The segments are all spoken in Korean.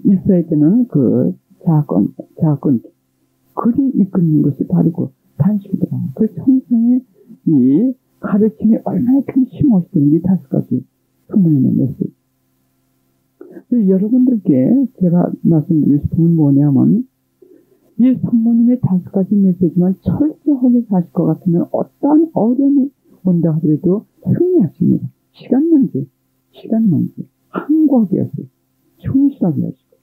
있어야 되는 그 자건, 그리 이끄는 것이 바로 그 단식이더라고요. 그 천성의 이 가르침이 얼마나 큰 힘이 되는지 5가지 성모님의 메시지. 여러분들께 제가 말씀드리고 싶은 건 뭐냐면, 이 성모님의 5가지 메시지만 철저하게 사실 것 같으면 어떠한 어려움이 온다 하더라도 승리하십니다. 시간 문제, 항구하게 하세요. 충실하게 하시고,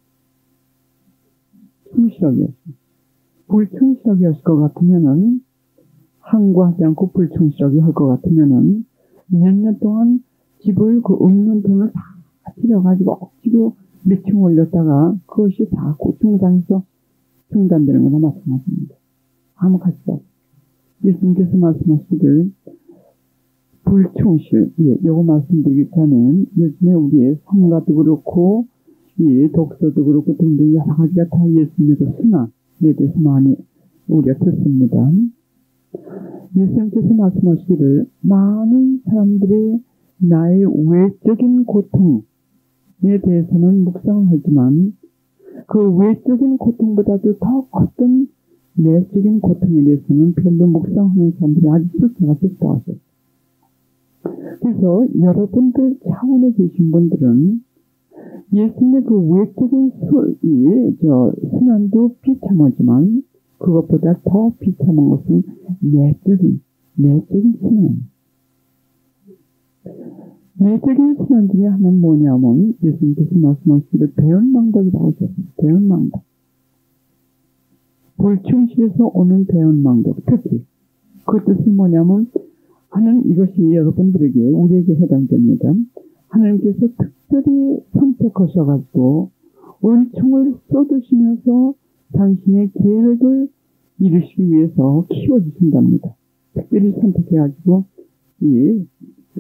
불충실하게 하실 것 같으면은, 항구하지 않고 불충실하게 할 것 같으면은, 몇 년 동안 집을 그 없는 돈을 다 들여가지고 억지로 몇 층 올렸다가 그것이 다 고충당해서 중단되는 거나 마찬가지입니다. 아무 가치가 없어요. 예수님께서 말씀하시기를 불충실, 요거 말씀드리기 전에 요즘에 우리의 성가도 그렇고 독서도 그렇고 등등 여러 가지가 다 예수님의 그 순환에 대해서 많이 우리가 듣습니다. 예수님께서 말씀하시기를 많은 사람들의 나의 외적인 고통에 대해서는 묵상을 하지만 그 외적인 고통보다도 더 컸던 내적인 고통에 대해서는 별로 묵상하는 사람들이 아주 숫자가 적다고 하셨어요. 그래서 여러분들 차원에 계신 분들은 예수님의 그 외적인 순환도 비참하지만 그것보다 더 비참한 것은 내적인 순환. 내적인 순환 중에 하나는 뭐냐면 예수님께서 말씀하시기를 배은망덕이라고 하셨어요. 배은망덕. 불충실에서 오는 배은망덕. 특히 그 뜻이 뭐냐면 하나님, 이것이 여러분들에게 우리에게 해당됩니다. 하나님께서 특별히 선택하셔가지고 은총을 쏟으시면서 당신의 계획을 이루시기 위해서 키워주신답니다. 특별히 선택해가지고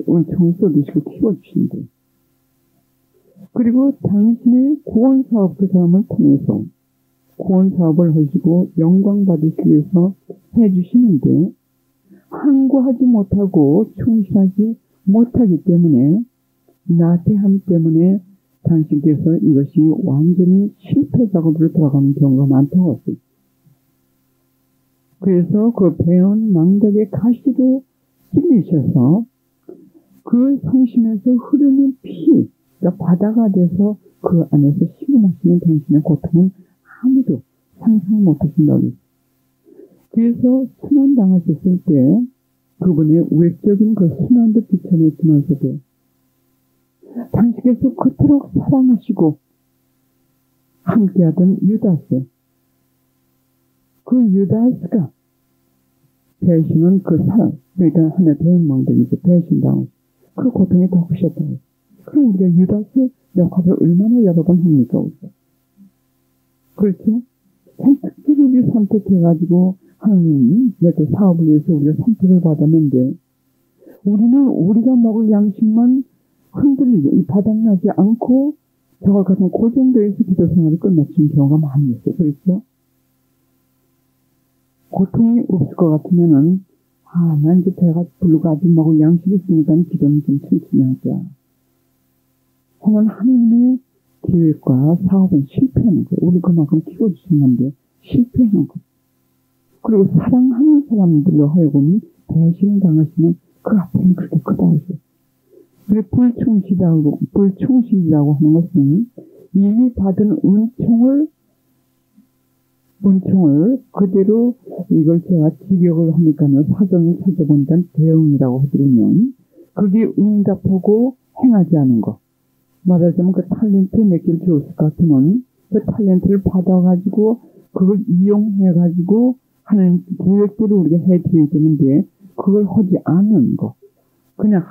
은총을 쏟으시고 키워주신대요. 그리고 당신의 구원사업 그 사람을 통해서 구원사업을 하시고 영광 받으시기 위해서 해주시는데 항구하지 못하고 충실하지 못하기 때문에 나태함 때문에 당신께서 이것이 완전히 실패 작업으로 들어가는 경우가 많다고 했어요. 그래서 그 배운 망덕의 가시로 찔리셔서 그 성심에서 흐르는 피, 그러니까 바다가 돼서 그 안에서 시름하시는 당신의 고통은 아무도 상상 못하신다고 했어요. 그래서 순환당하셨을 때 그분의 외적인 그 순환도 비춰냈지만서도 당신께서 그토록 사랑하시고 함께하던 유다스, 그 유다스가 배신은 그 사랑, 그러니까 하나의 배은망덕이죠. 배신당하고 그 고통이 더 크셨다고. 그럼 우리가 유다스 역할을 얼마나 여러 번 합니까? 그렇죠? 특별히 우리 선택해가지고 하나님 그 사업을 위해서 우리가 선택을 받았는데 우리는 우리가 먹을 양식만 흔들리게 바닥나지 않고 저와 같은 그 정도에서 기도 생활이 끝나치는 경우가 많이 있어요. 그렇죠? 고통이 없을 것 같으면은 난 이제 배가 부르고 아직 먹을 양식이 있으니까 기도는 좀 천천히 하자. 하면 하나님의 계획과 사업은 실패하는 거예요. 우리 그만큼 키워주신 건데 실패하는 거예요. 그리고 사랑하는 사람들로 하여금 배신을 당하시는 그 아픔이 그렇게 크다고 했어요. 그리고 불충실이라고 하는 것은 이미 받은 은총을 그대로 이걸 제가 직역을 하니까는 사전을 찾아본다는 대응이라고 하더군요. 그게 응답하고 행하지 않은 거. 말하자면 그 탤런트 몇 개를 주었을 것 같으면 그 탤런트를 받아가지고 그걸 이용해가지고 하는 계획대로 우리가 해드려야 되는데 그걸 하지 않은 거. 그냥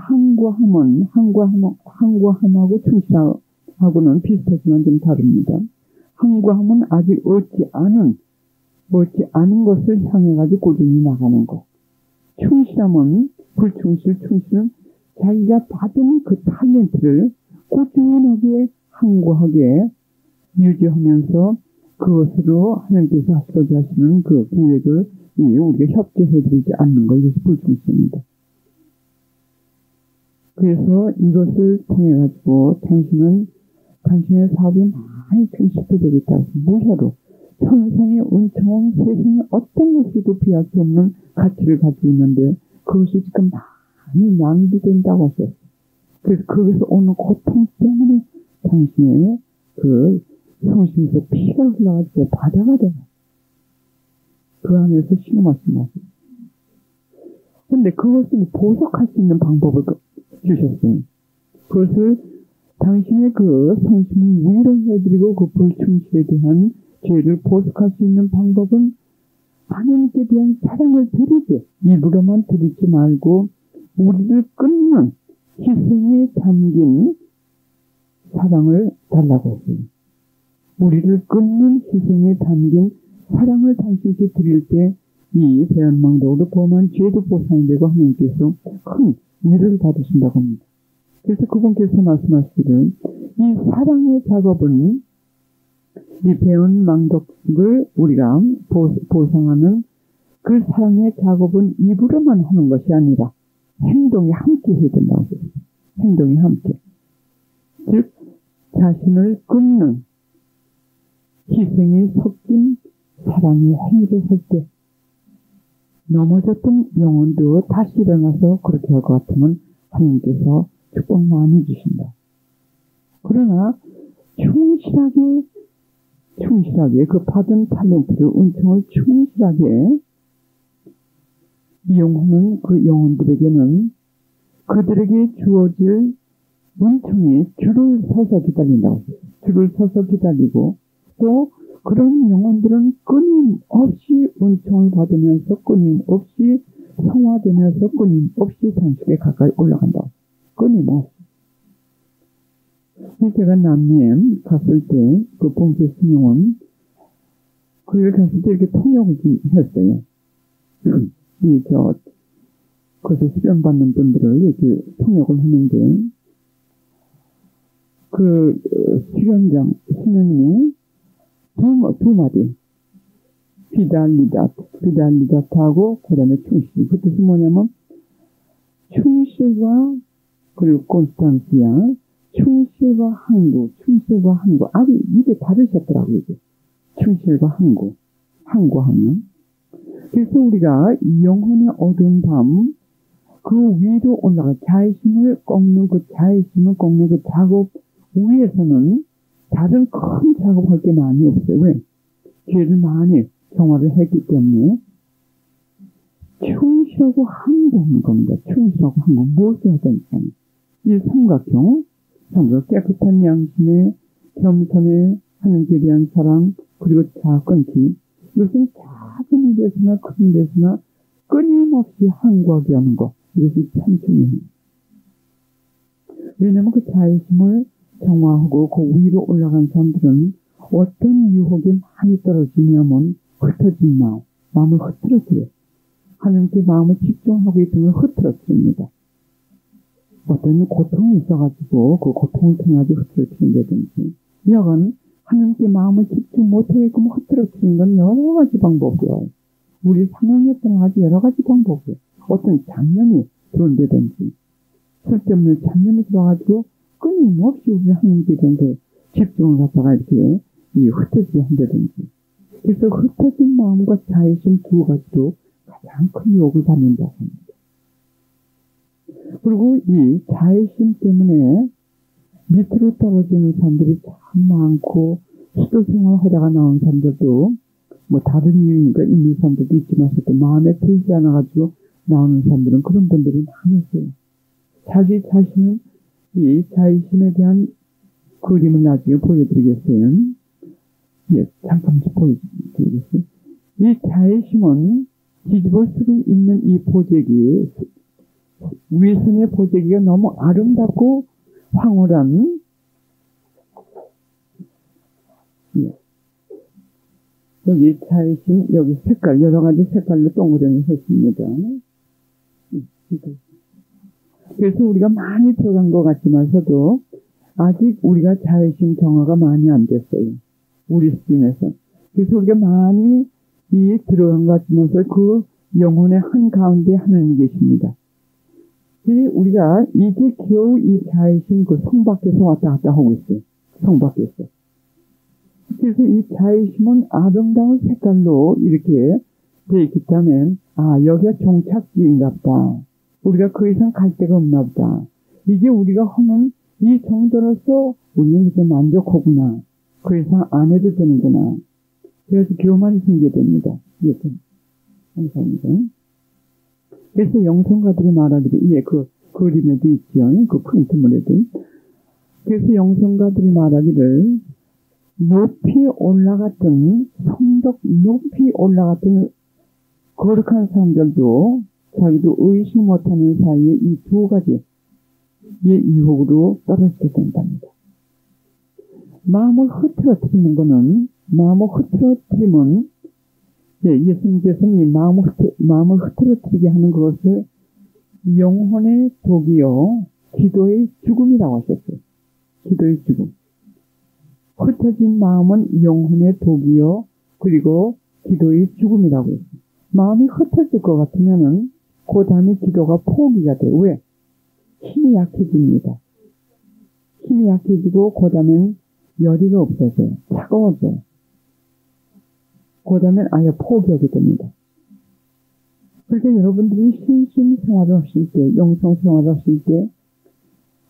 항구함하고 충실하고는 비슷하지만 좀 다릅니다. 항구함은 아직 얻지 않은 것을 향해가지고 꾸준히 나가는 거. 충실은 자기가 받은 그 탤런트를 꾸준하게 항구하게 유지하면서 그것으로 하나님께서 하시고자 하시는 그 계획을 우리가 협조해드리지 않는 거, 이것이 불충실입니다. 그래서 이것을 통해가지고 당신은 당신의 사업이 많이 충실되고 있다고 무혀로 천상의 은총은 세상의 어떤 것에도 비할 수 없는 가치를 가지고 있는데 그것이 지금 많이 낭비된다고 하셨어요. 그래서 거기서 오는 고통 때문에 당신의 그 성심에서 피가 흘러갈 때 바다가 되나 그 안에서 신의 말씀하세요. 그런데 그것을 보석할 수 있는 방법을 주셨어요. 그것을 당신의 그 성심을 위로해드리고 그 불충실에 대한 죄를 보석할 수 있는 방법은 하나님께 대한 사랑을 드리되 일부러만 드리지 말고 우리를 끊는 희생에 담긴 사랑을 달라고 했어요. 우리를 끊는 희생에 담긴 사랑을 당신께 드릴 때 이 배은망덕으로 범한 죄도 보상이 되고 하나님께서 큰 위로를 받으신다고 합니다. 그래서 그분께서 말씀하시기를 이 사랑의 작업은 이 배은망덕을 우리가 보상하는 그 사랑의 작업은 입으로만 하는 것이 아니라 행동이 함께 해야 된다고 했어요. 행동이 함께. 즉 자신을 끊는 희생이 섞인 사랑의 행위를 할 때 넘어졌던 영혼도 다시 일어나서 그렇게 할 것 같으면 하나님께서 축복 많이 주신다. 그러나 충실하게 그 받은 탤런트를 은총을 충실하게 이용하는 그 영혼들에게는 그들에게 주어질 은총이 줄을 서서 기다린다고 했어요. 줄을 서서 기다리고 또 그런 영혼들은 끊임없이 은총을 받으면서 끊임없이 성화되면서 끊임없이 단축에 가까이 올라간다. 끊임없이. 제가 남미에 갔을 때 그 봉제 수명원 거기 갔을 때 이렇게 통역을 좀 했어요. 거기서 수련받는 분들을 이렇게 통역을 하는데 그 수련장 수련님이 두 마디 비달리다트하고 그 다음에 충실. 그 뜻이 뭐냐면 충실과 그리고 콘스탄시아 충실과 항구 아주 입에 다르셨더라고요. 이게. 충실과 항구하면. 그래서 우리가 이 영혼의 어두운 밤 그 위로 올라가 자의심을 꺾는 그 작업 위에서는 다른 큰 작업할 게 많이 없어요. 왜? 죄를 많이 정화를 했기 때문에 충실하고 항구하는 겁니다. 충실하고 항구. 무엇을 하든지 이 삼각형 깨끗한 양심에 겸손에 하나님께 대한 사랑 그리고 자끈기 이것은 작은 일에서나 큰 일에서나 끊임없이 항구하게 하는 것 이것이 참 중요해요. 왜냐하면 그 자의심을 정화하고 그 위로 올라간 사람들은 어떤 유혹이 많이 떨어지냐면 흩어진 마음을 흐트러뜨려요. 하나님께 마음을 집중하고 있던 걸 흐트러뜨립니다. 어떤 고통이 있어가지고 그 고통을 통해 아주 흐트러뜨린다든지 여간 하나님께 마음을 집중 못하게끔 흐트러뜨리는 건 여러 가지 방법이에요. 우리 상황에 따라 아주 여러 가지 방법이에요. 어떤 잡념이 들어온다든지 쓸데없는 잡념이 들어가지고 끊임없이 우리 하나님께 대한 그 집중을 갖다가 이렇게 흩어지게 한다든지 그래서 흩어진 마음과 자의심 두 가지도 가장 큰 유혹을 받는다고 합니다. 그리고 이 자의심 때문에 밑으로 떨어지는 사람들이 참 많고 수도 생활을 하다가 나온 사람들도 뭐 다른 이유니까 있는 사람들도 있지만 또 마음에 들지 않아가지고 나오는 사람들은 그런 분들이 많으세요. 자기 자신은 이 자의심에 대한 그림을 나중에 보여드리겠어요. 예, 잠깐만 보여드리겠어요. 이 자의심은 뒤집어 쓰고 있는 이 보재기 위선의 보재기가 너무 아름답고 황홀한 여기 자의심 여기 색깔 여러 가지 색깔로 동그라미 했습니다. 그래서 우리가 많이 들어간 것 같지만서도 아직 우리가 자의심 정화가 많이 안 됐어요. 우리 수준에서. 그래서 우리가 많이 들어간 것 같지만서 그 영혼의 한가운데 하나님이 계십니다. 우리가 이제 겨우 이 자의심 그 성 밖에서 왔다 갔다 하고 있어요. 성밖에서. 그래서 이 자의심은 아름다운 색깔로 이렇게 되어 있기 때문에 여기가 종착지인가 보다. 우리가 그 이상 갈 데가 없나 보다. 이게 우리가 하는 이 정도로서 우리는 이제 만족하구나. 그 이상 안 해도 되는구나. 그래서 교만이 생기게 됩니다. 이렇게. 감사합니다. 그래서 영성가들이 말하기를, 그 그림에도 있지요. 그 프린트물에도. 그래서 영성가들이 말하기를, 높이 올라갔던, 성덕 높이 올라갔던 거룩한 사람들도 자기도 의식 못하는 사이에 이 두 가지의 유혹으로 떨어지게 된답니다. 마음을 흐트러뜨리는 것은, 마음을 흐트러뜨리면, 예수님께서는 이 마음을 흐트러뜨리게 하는 그것을 영혼의 독이요, 기도의 죽음이라고 하셨어요. 기도의 죽음. 흩어진 마음은 영혼의 독이요, 그리고 기도의 죽음이라고 했어요. 마음이 흩어질 것 같으면은, 그 다음에 기도가 포기가 돼요. 왜? 힘이 약해집니다. 힘이 약해지고, 그 다음엔 열의가 없어져요. 차가워져요. 그 다음엔 아예 포기하게 됩니다. 그러니까 여러분들이 신심 생활을 하실 때, 영성 생활을 하실 때,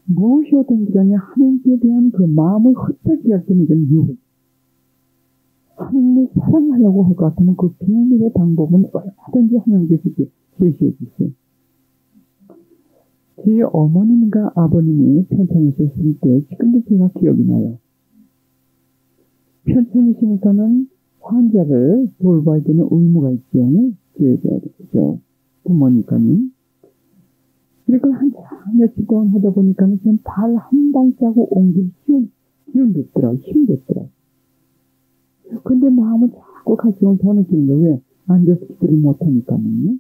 무엇이든 간에 하나님께 대한 그 마음을 흩어지게 할 때는 이건 유혹. 하나님을 사랑하려고 할 것 같으면 그 비밀의 방법은 얼마든지 하나님께서 제시해 주세요. 제 어머님과 아버님이 편찮으셨을 때, 지금도 제가 기억이 나요. 편찮으시니까는 환자를 돌봐야 되는 의무가 있죠. 저 부모니까는. 그리고 한참 며칠 동안 하다 보니까는 좀 발 한 발자국 옮길 기운도 없더라고요. 힘도 없더라고요. 근데 마음은 자꾸 가지고 더 느끼는 거예요. 왜? 앉아서 기도를 못하니까는요.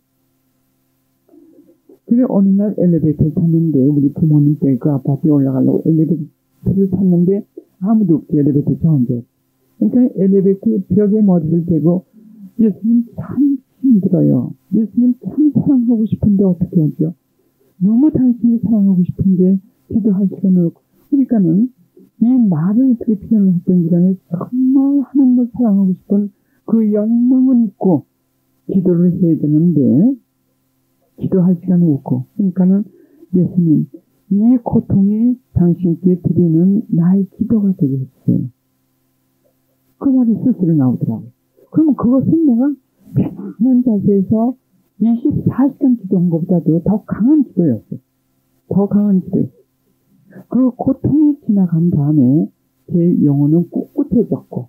그래, 어느 날 엘리베이터를 탔는데, 우리 부모님 댁 그 아파트에 올라가려고 엘리베이터를 탔는데, 아무도 없지, 엘리베이터 저 혼자. 그러니까 엘리베이터 벽에 머리를 대고, 예수님 참 힘들어요. 예수님 참 사랑하고 싶은데 어떻게 하죠? 너무 당신을 사랑하고 싶은데 기도할 시간을 없고. 그러니까는 이 말을 어떻게 표현을 했던지 간에 정말 하나님을 사랑하고 싶은 그 열망은 있고 기도를 해야 되는데 기도할 시간은 없고. 그러니까는 예수님, 이 고통이 당신께 드리는 나의 기도가 되게 해주세요. 그 말이 스스로 나오더라고요. 그러면 그것은 내가 편안한 자세에서 24시간 기도한 것보다도 더 강한 기도였어요. 더 강한 기도였어요. 그 고통이 지나간 다음에 제 영혼은 꿋꿋해졌고,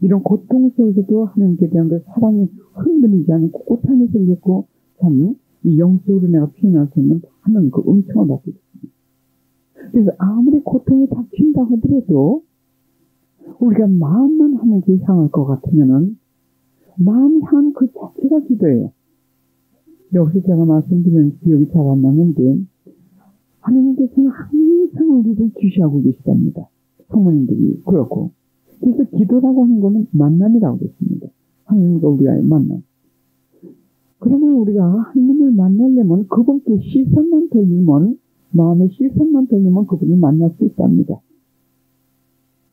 이런 고통 속에서도 하나님께 대한 그 사랑이 흔들리지 않은 꿋꿋함이 생겼고, 참 이 영적으로 내가 표현할 수 있는 하나님 그 은총을 받게 됐습니다. 그래서 아무리 고통이 닥친다 하더라도 우리가 마음만 하나님께 향할 것 같으면은 마음 향한 그 자체가 기도예요. 여기서 제가 말씀드리는 기억이 잘 안 나는데, 하나님께서는 항상 우리를 주시하고 계시답니다. 성모님들이 그렇고. 그래서 기도라고 하는 것은 만남이라고 했습니다. 하나님과 우리와의 만남. 그러면 우리가 하나님을 만나려면 그분께 시선만 돌리면, 마음의 시선만 돌리면 그분을 만날 수 있답니다.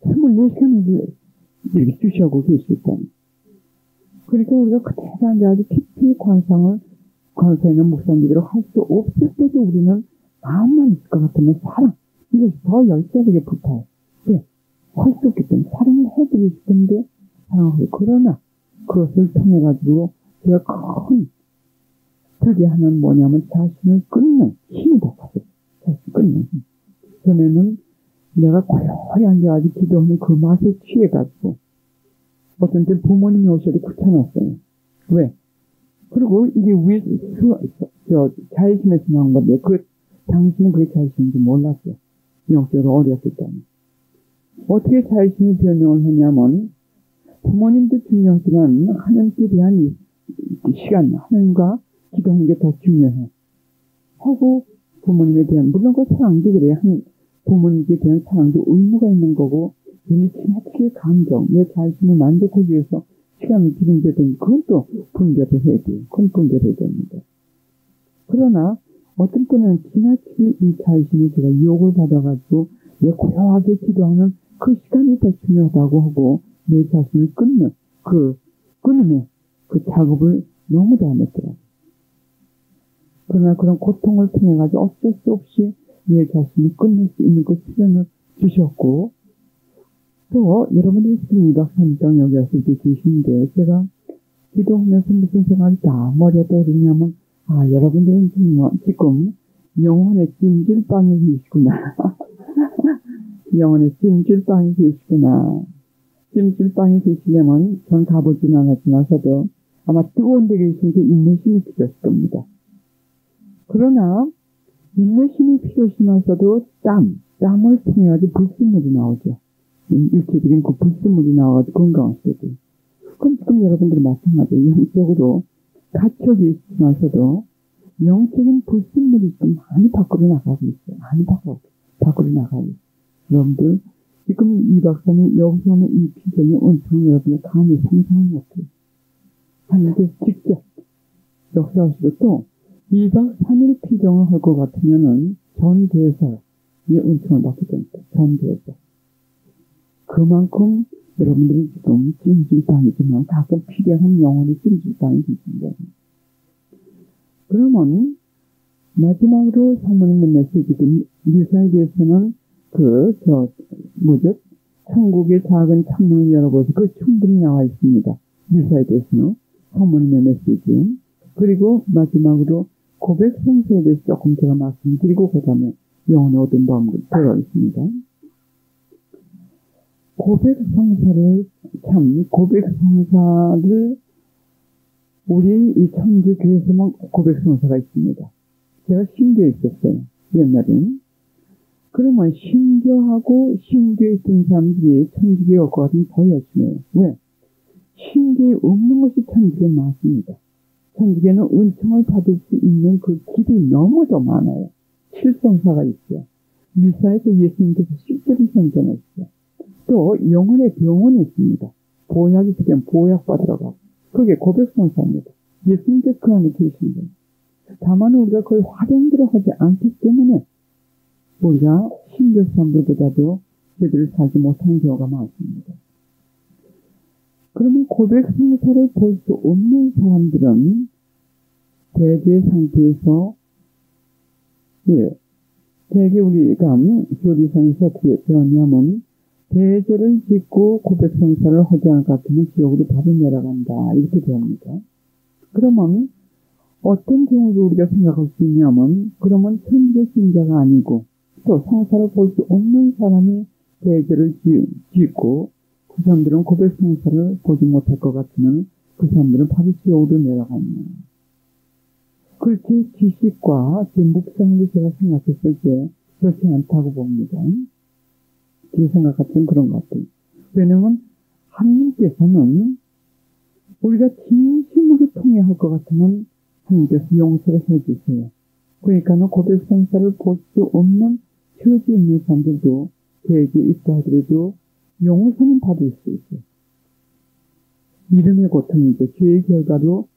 24시간을 이렇게 주시하고 계시다니. 그러니까 우리가 그대로 앉아서 깊이 관상에는 목사님들로 할 수 없을 때도 우리는 마음만 있을 것 같으면 사랑, 이것이 더 열정하게 붙어요. 왜? 할 수 없기 때문에 사랑을 해드리고 싶은데 사랑하고. 그러나 그것을 통해가지고 제가 큰 특이 하나는 뭐냐면 자신을 끊는 힘이 더 커요. 자신을 끊는 힘. 전에는 내가 고요히 앉아서 기도하는 그 맛에 취해가지고 어떤 때 부모님이 오셔도 귀찮았어요. 왜? 그리고 이게 자의심에서 나온 건데, 당신은 그게 자의심인지 몰랐어요. 영적으로 어렸을 때는. 어떻게 자의심이 변형을 하냐면, 부모님도 중요하지만, 하나님께 대한 이 시간, 하나님과 기도하는 게 더 중요해. 하고, 부모님에 대한, 물론 그 사랑도 그래요. 부모님께 대한 사랑도 의무가 있는 거고, 이미 지나치게 감정, 내 자신을 만족하기 위해서 시간을 들인다든지, 그건 또 분별을 해야 돼요. 그건 분별을 해야 됩니다. 그러나, 어떤 때는 지나치게 이 자신을 제가 유혹을 받아가지고, 내 고요하게 기도하는 그 시간이 더 중요하다고 하고 내 자신을 끊음의 그 작업을 너무 잘했더라고요. 그러나 그런 고통을 통해 가지고 어쩔 수 없이 내 자신을 끊을 수 있는 그 시간을 주셨고, 또 여러분들이 지금 2박 3일 동안 여기 왔을 때 계신데, 제가 기도하면서 무슨 생각이 다 머리에 떠오르냐면, 여러분들은 지금 영혼의 찜질방에 계시구나. 영혼의 찜질방에 계시구나. 찜질방에 계시려면 전 가보진 않았지만서도 아마 뜨거운 데 계신 게 인내심이 필요했을 겁니다. 그러나 인내심이 필요하시면서도 땀을 통해 가지고 불순물이 나오죠. 일체적인 그 불순물이 나와가지고 건강하시게 돼요. 그럼 지금 여러분들은 마찬가지로 영적으로 갇혀 계시면서도 영적인 불순물이 좀 많이 밖으로 나가고 있어요. 많이 밖으로 나가고 있어요. 여러분들 지금 2박 3일 여기서 오는 이 피정의 온천을 여러분들 감히 상상을 못해요. 하나님께서 직접 역사하시고 또 2박 3일 피정을 할 것 같으면은 전대에서 이 온천을 받게 됩니다. 전대에서. 그만큼 여러분들이 지금 찜질방이지만 가끔 필요한 영혼의 찜질방이 계십니다. 그러면 마지막으로 성모님의 메시지, 미사에 대해서는 천국의 작은 창문을 열어보세요. 그 충분히 나와 있습니다. 미사에 대해서는 성모님의 메시지. 그리고 마지막으로 고백 성사에 대해서 조금 제가 말씀드리고 그 다음에 영혼의 얻은 마음으로 들어가겠습니다. 고백 성사를 우리 이 천주교에서만 고백 성사가 있습니다. 제가 신교에 있었어요. 옛날에는. 그러면 신교하고 신교에 있던 사람들이 천주교에 올 것 같으면 더 열심히 해요. 왜? 신교에 없는 것이 천주교에 많습니다. 천주교는 은총을 받을 수 있는 그 길이 너무도 많아요. 칠성사가 있어요. 미사에서 예수님께서 실제로 현존하시죠. 또 영혼의 병원이 있습니다. 보약이 있으면 보약 받으러 가고. 그게 고백성사입니다. 예수님께서 그 안에 계신 거예요. 다만 우리가 그걸 활용들어 하지 않기 때문에 우리가 신교 사람들보다도 제대로 살지 못하는 경우가 많습니다. 그러면 고백성사를 볼 수 없는 사람들은 대개 상태에서 대개 우리가 교리상에서 어떻게 배웠냐면 대죄를 짓고 고백성사를 하지 않을 것 같으면 지옥으로 바로 내려간다 이렇게 배웁니다. 그러면 어떤 경우도 우리가 생각할 수 있냐면 그러면 천주교 신자가 아니고 또 성사를 볼 수 없는 사람이 대죄를 짓고 그 사람들은 고백성사를 보지 못할 것 같으면 그 사람들은 바로 지옥으로 내려가냐. 그렇게 지식과 제 묵상으로 제가 생각했을 때 그렇지 않다고 봅니다. 제 생각 같은 그런 것 같아요. 왜냐면 하나님께서는 우리가 진심으로 통해할 것 같으면 하나님께서 용서를 해주세요. 그러니까는 고백성사를 볼 수 없는 처지에 있는 사람들도 계획에 있다 하더라도 용서는 받을 수 있어요. 이름의 고통이죠. 죄의 결과로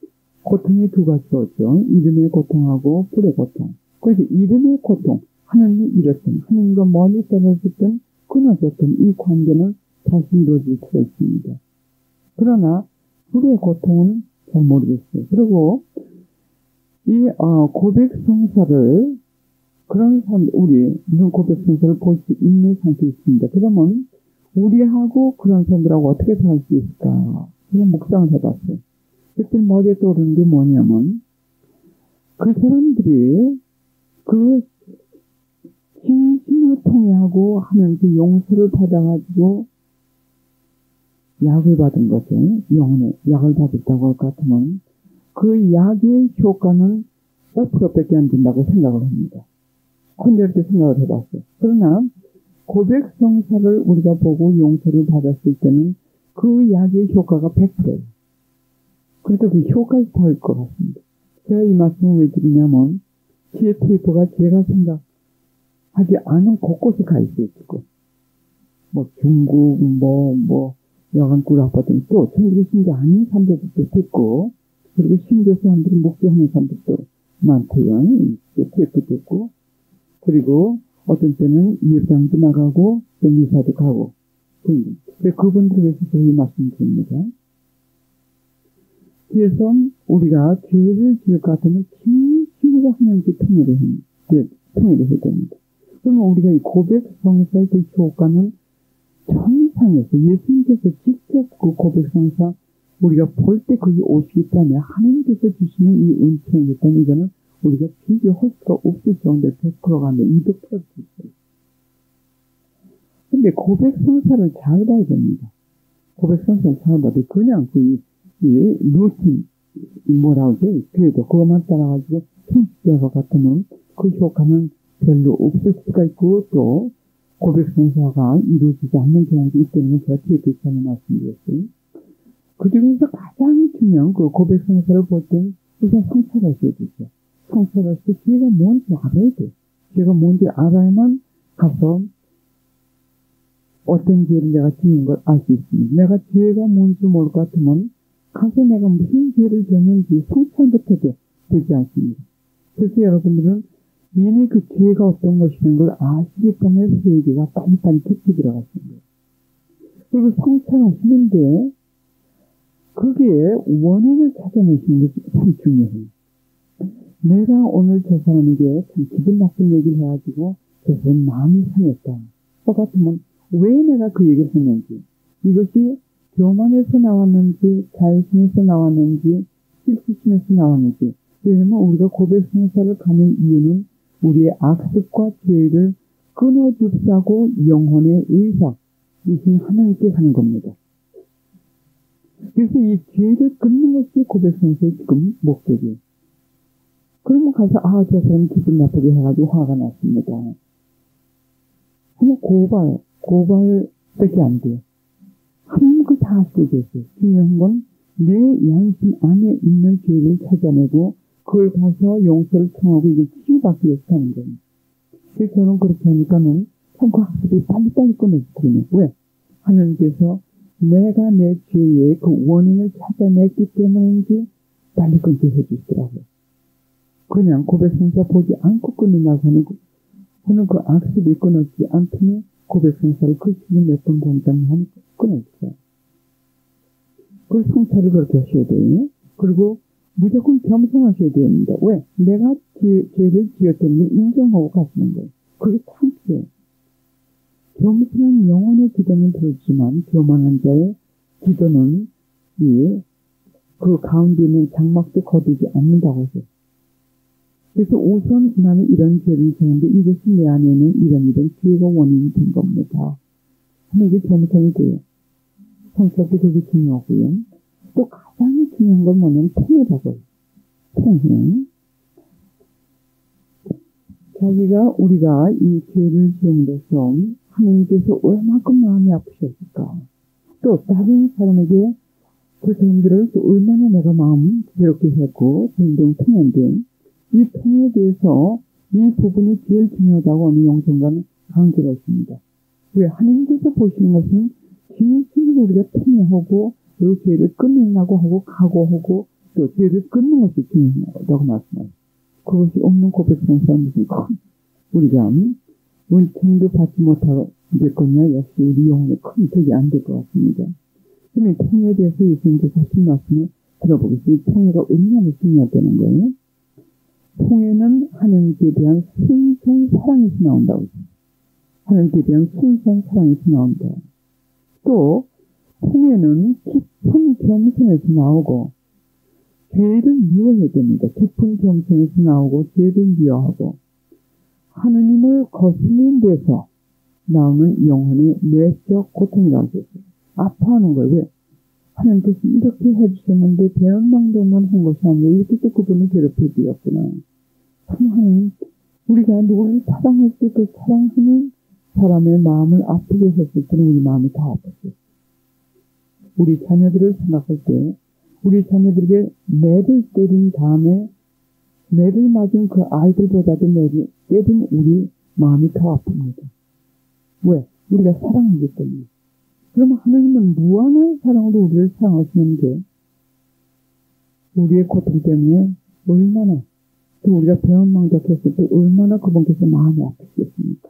고통이 두 가지가 있죠. 이름의 고통하고 불의 고통. 그래서 이름의 고통, 하나님이 이렇든 하나님과 멀리 떨어졌든 끊어졌든 이 관계는 다시 이루어질 수가 있습니다. 그러나 불의 고통은 잘 모르겠어요. 그리고 이 고백성사를 그런 사람 우리는 고백성사를 볼 수 있는 상태에 있습니다. 그러면 우리하고 그런 사람들하고 어떻게 살 수 있을까? 그런 묵상을 해봤어요. 그때 머리에 떠오르는 게 뭐냐면 그 사람들이 그 진심을 통해하고 하는 그 용서를 받아가지고 약을 받은 거죠. 영혼의 약을 받았다고 할 것 같으면 그 약의 효과는 5%밖에 안 된다고 생각을 합니다. 근데 이렇게 생각을 해봤어요. 그러나 고백성사를 우리가 보고 용서를 받았을 때는 그 약의 효과가 100%예요. 그래서 그 효과가 다를 것 같습니다. 제가 이 말씀을 왜 드리냐면 지혜 테이프가 제가 생각하지 않은 곳곳에 가 있어요. 지금. 중국, 여간 구라파든 또 천주교 신자 아닌 사람들도 있고 그리고 신교 사람들이 목도하는 사람들도 많대요. 테이프도 있고 그리고 어떤 때는 예배당도 나가고 또 미사도 가고 그분들을 위해서 제가 이 말씀드립니다. 그래서 우리가 죄를 지을 것 같으면 진심으로 하나님께 통일을 해야 됩니다. 그러면 우리가 이 고백성사의 그 효과는 천상에서 예수님께서 직접 그 고백성사 우리가 볼 때 그게 오시기 때문에 하나님께서 주시는 이 은총이기 때문에 이거는 우리가 비교할 수가 없을 정도의 100%가 아니라 200%도 있어요. 근데 고백성사를 잘 봐야 됩니다. 고백성사를 잘 봐도 그냥 이 루틴, 뭐라고 하죠? 그래도 그것만 따라가지고 성취할 것 같으면 그 효과는 별로 없을 수가 있고 또 고백성사가 이루어지지 않는 경우도 있다는 걸 제가 뒤에 그 전에 말씀드렸어요. 그 중에서 가장 중요한 그 고백성사를 볼 때는 우선 성찰을 하셔야 되죠. 성찰을 할 때 죄가 뭔지 알아야 돼요. 죄가 뭔지 알아야만 가서 어떤 죄를 내가 지은 걸 알 수 있습니다. 내가 죄가 뭔지 모를 것 같으면 가서 내가 무슨 죄를 지었는지 성찰부터도 되지 않습니다. 그래서 여러분들은 이미 그 죄가 어떤 것이라는 걸 아시기 때문에 회개가 빨리빨리 깊이 들어가시는 거예요. 그리고 성찰하시는데 그게 원인을 찾아내시는 게 참 중요해요. 내가 오늘 저 사람에게 참 기분 나쁜 얘기를 해가지고 저 사람 마음이 상했다. 같으면 왜 내가 그 얘기를 했는지, 이것이 교만에서 나왔는지, 자의심에서 나왔는지, 실수심에서 나왔는지. 왜냐면 우리가 고백성사를 가는 이유는 우리의 악습과 죄를 끊어줍사고 영혼의 의사이신 하나님께 가는 겁니다. 그래서 이 죄를 끊는 것이 고백성사의 지금 목적이에요. 그러면 가서 저 사람 기분 나쁘게 해가지고 화가 났습니다. 그냥 고발밖에 안 돼요. 하나님 그거 다 아시고 계세요. 중요한 건 내 양심 안에 있는 죄를 찾아내고 그걸 가서 용서를 청하고 이걸 치유받기 위해서 하는 거예요. 그래서 저는 그렇게 하니까는 참 그 학습이 빨리빨리 끊어지거든요. 왜? 하나님께서 내가 내 죄의 그 원인을 찾아냈기 때문인지 빨리 끊게 해주시더라고요. 그냥 고백성사 보지 않고 끊는다고 하는 그 악습이 끊어지지 않더니 고백성사를 그 시기 몇 번 본다면 끊어지죠. 그 성찰을 그렇게 하셔야 돼요. 그리고 무조건 겸손하셔야 됩니다. 왜? 내가 죄를 지었다는 걸 인정하고 가시는 거예요. 그게 참 필요해요. 겸손한 영혼의 기도는 들었지만 교만한 자의 기도는 그 가운데 있는 장막도 거두지 않는다고 했어요. 그래서 우선 나는 이런 죄를 지었는데 이것이 내 안에는 이런 죄가 원인이 된 겁니다. 하면 이게 겸손이 돼요. 성격이 되게 중요하고요. 또 가장 중요한 건 뭐냐면 통해라고요. 통해. 우리가 이 죄를 지음으로써 하나님께서 얼마큼 마음이 아프셨을까. 또 다른 사람에게 그 사람들을 또 얼마나 내가 마음 괴롭게 했고 등등 통해인데 이 통에 대해서 이 부분이 제일 중요하다고 어느 영성가는 강조가 있습니다. 왜? 하나님께서 보시는 것은 진심으로 우리가 통해하고 그 죄를 끊으려고 하고 각오하고 또 죄를 끊는 것이 중요하다고 말씀합니다. 그것이 없는 고백성사는 무슨 큰 우리가 은총도 받지 못하겠거냐 역시 우리 영혼에 큰 덕이 안 될 것 같습니다. 그러면 통해에 대해서 예수님께서 하신 말씀을 들어보겠습니다. 통해가 얼마나 중요하다는 거예요. 통해는 하나님께 대한 순수한 사랑에서 나온다고 했습니다. 하나님께 대한 순수한 사랑에서 나온다. 또 통해는 깊은 겸손에서 나오고 죄를 미워해야 됩니다. 깊은 겸손에서 나오고 죄를 미워하고 하느님을 거스린 데서 나오는 영혼의 내적 고통이라고 했어요. 아파하는 거예요. 왜? 하나님께서 이렇게 해주셨는데 배은망덕만 한 것이 아니라 이렇게 또 그분을 괴롭혀 주었구나. 하나님, 우리가 누구를 사랑할 때 그 사랑하는 사람의 마음을 아프게 했을 때는 우리 마음이 더 아팠어요. 우리 자녀들을 생각할 때 우리 자녀들에게 매를 때린 다음에 매를 맞은 그 아이들보다도 매를 때린 우리 마음이 더 아픕니다. 왜? 우리가 사랑하기 때문에. 그러면 하나님은 무한한 사랑으로 우리를 사랑하시는데 우리의 고통 때문에 얼마나 또 우리가 배은망덕했을 때 얼마나 그분께서 마음이 아프시겠습니까?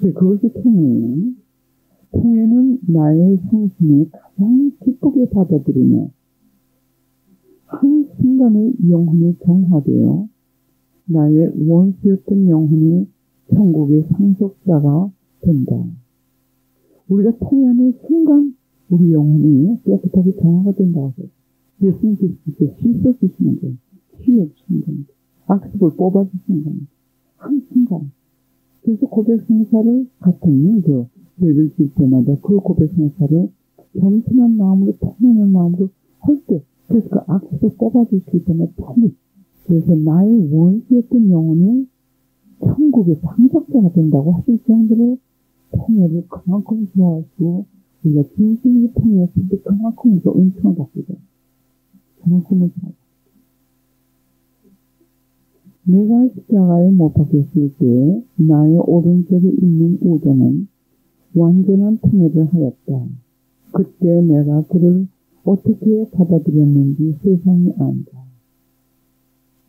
그것이 통해예요. 통해는 나의 성심이 가장 기쁘게 받아들이며 한순간에 영혼이 정화되어 나의 원수였던 영혼이 천국의 상속자가 된다. 우리가 통해하는 순간 우리 영혼이 깨끗하게 정화가 된다고 해요. 예수님 그리스도께서 씻어주시는 거예요. 치유해주시는 겁니다. 악습을 뽑아주시는 겁니다. 한순간. 그래서 고백성사를 같은 그 예를 들 때마다 그 고백성사를 겸손한 마음으로 통하는 마음으로 할 때 그래서 그 악습을 뽑아주시기 때문에 빨리 그래서 나의 원수였던 영혼이 천국의 상속자가 된다고 하실 정도로 통해를 그만큼 좋아하시고 우리가 진심으로 통해했을 때 그만큼 우리가 은총을 받게 돼요. 그만큼 은총을 내가 십자가에 못 박혔을 때 나의 오른쪽에 있는 우정은 완전한 통해를 하였다. 그때 내가 그를 어떻게 받아들였는지 세상이 안다.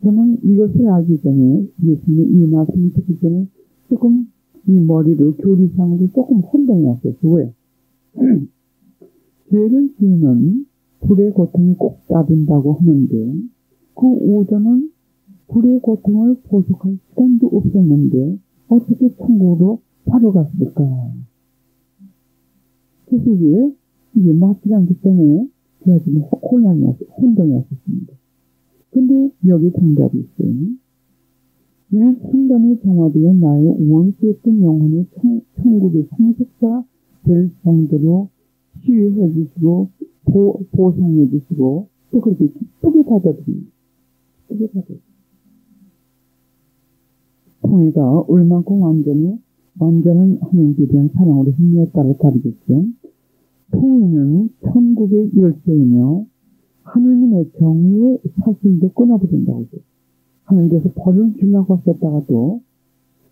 저는 이것을 알기 전에 예수님의 이 말씀을 듣기 전에 조금 이 머리를 교리상으로 조금 혼동이 왔어요. 왜? 죄를 지으면 불의 고통이 꼭 따른다고 하는데 그 우정은 불의 고통을 보속할 시간도 없었는데 어떻게 천국으로 바로 갔을까? 그래서 이게 맞지 않기 때문에 제가 지금 혼동이 왔었습니다. 근데 여기 정답이 있어요. 내 순간에 정화되어 나의 원수였던 영혼이 천국의 상속자 될 정도로 치유해 주시고 보상해 주시고 또 그렇게 기쁘게 받아들입니다. 기쁘게 받아들입니다. 통해가 얼만큼 완전한 하나님께 대한 사랑으로 힘에 따라 다르겠죠. 통해는 천국의 열쇠이며 하느님의 정의의 사슬도 끊어버린다고 해요. 하나님께서 벌을 주려고 하셨다가도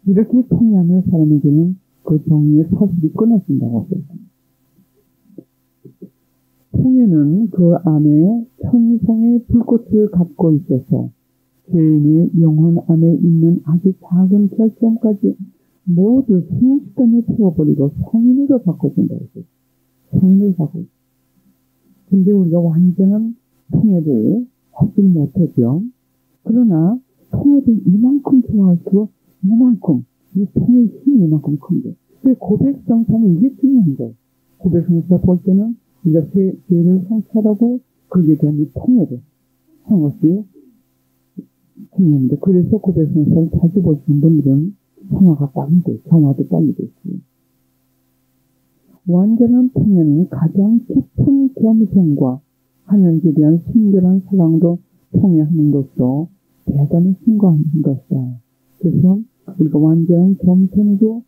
이렇게 통해하는 사람에게는 그 정의의 사슬이 끊어진다고 해요. 통해는 그 안에 천상의 불꽃을 갖고 있어서 죄인의 영혼 안에 있는 아주 작은 결점까지 모두 순식간에 태워버리고 성인으로 바꿔준다고 해요. 성인을 바꿔. 근데 우리가 완전한 통해를 하지 못하죠. 그러나 통해를 이만큼 좋아할수록 이만큼 이 통해의 힘이 이만큼 큰데 고백성사는 이게 중요한 거예요. 고백성사 볼 때는 우리가 죄를 성찰하고 거기에 대한 이 통해를 하는 것이 중요합니다. 그래서 고백성사를 자주 보시는 분들은 성화가 빨리 돼요. 정화도 빨리 되고요. 완전한 통해는 가장 깊은 겸손과 하나님께 대한 순결한 사랑으로 통해하는 것으로 대단히 신고하는 것이다. 그래서 우리가 완전한 겸손으로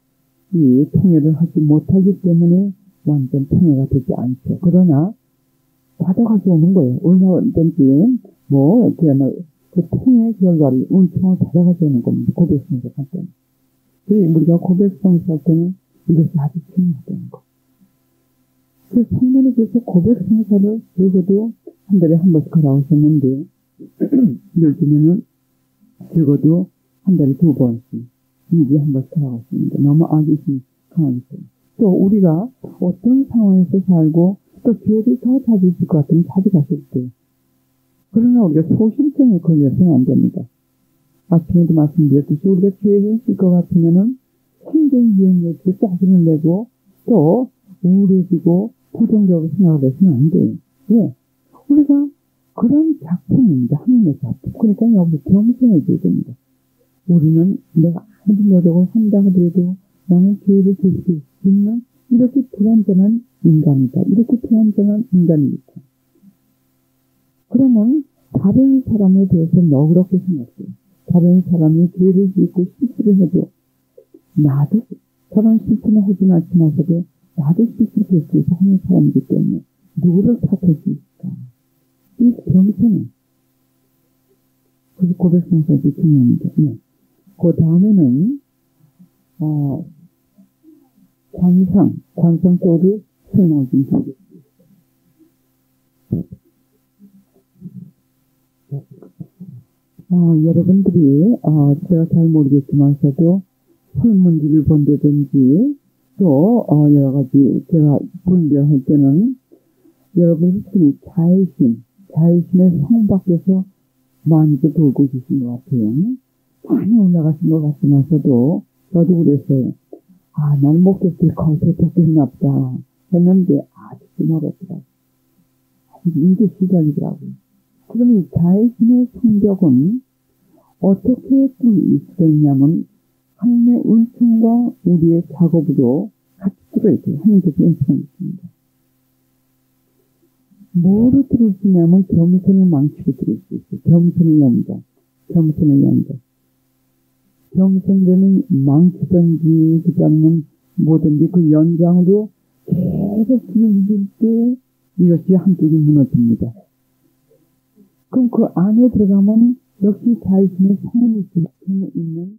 이 통해를 하지 못하기 때문에 완전 통해가 되지 않죠. 그러나 받아가지고 오는 거예요. 얼마든지 그야말로 그 통해 결과를 은총을 받아가지고 오는 겁니다. 고백성사 할 때는. 우리가 고백성사 할 때는 이것이 아주 중요하다는 거. 그 성면에 대해서 고백성사를 적어도 한 달에 한 번씩 하라고 했었는데 요즘에는 적어도 한 달에 2번씩 일주일에 한 번씩 하라고 했습니다. 너무 악의심이 강하니까. 또 우리가 어떤 상황에서 살고 또 죄를 더 자주 있을 것 같으면 자주 갔을 때 그러나 우리가 소심증에 걸려서는 안 됩니다. 아침에도 말씀드렸듯이 우리가 죄를 있을 것 같으면은 힘든 유행력도 짜증을 내고 또 우울해지고 부정적으로 생각을 해서는 안 돼요. 왜? 우리가 그런 작품입니다. 하나님의 작품. 그러니까 여기서 겸손해져야 됩니다. 우리는 내가 아무리 노력을 한다 하더라도 나는 죄를 지을 수 있는 이렇게 불완전한 인간이다. 이렇게 불완전한 인간이다. 그러면 다른 사람에 대해서 너그럽게 생각해요. 다른 사람이 죄를 짓고 실수를 해도 나도 저런 실수는 하진 않지만서도 나도 실수를 했어서 하는 사람이기 때문에 누구를 탓할 수 있을까? 이 겸손해. 그래서 고백성사도 중요합니다. 네. 그 다음에는 관상 쪽으로 설명을 좀 드리겠습니다. 여러분들이 제가 잘 모르겠지만서도 설문지를 본다든지 또 여러 가지 제가 분별할 때는 여러분이 특히 자의심의 성 밖에서 많이도 돌고 계신 것 같아요. 많이 올라가신 것 같으면서도 저도 그랬어요. 나는 목적지 거기서 됐겠나 보다 했는데 아직도 멀었더라고요. 이제 시작이더라고요. 그럼 이 자의심의 성벽은 어떻게 뚫릴 수가 있냐면 하나님의 은총과 우리의 작업으로 같이 뚫어있어요. 하나님께서 은총이 있습니다. 뭐로 뚫을 수 있냐면 겸손의 망치로 뚫을 수 있어요. 겸손의 연장. 겸손되는 망치든지 그다음에 뭐든지 그 연장으로 계속 뚫어질 때 이것이 한쪽이 무너집니다. 그럼 그 안에 들어가면 역시 자의심의 성은 있는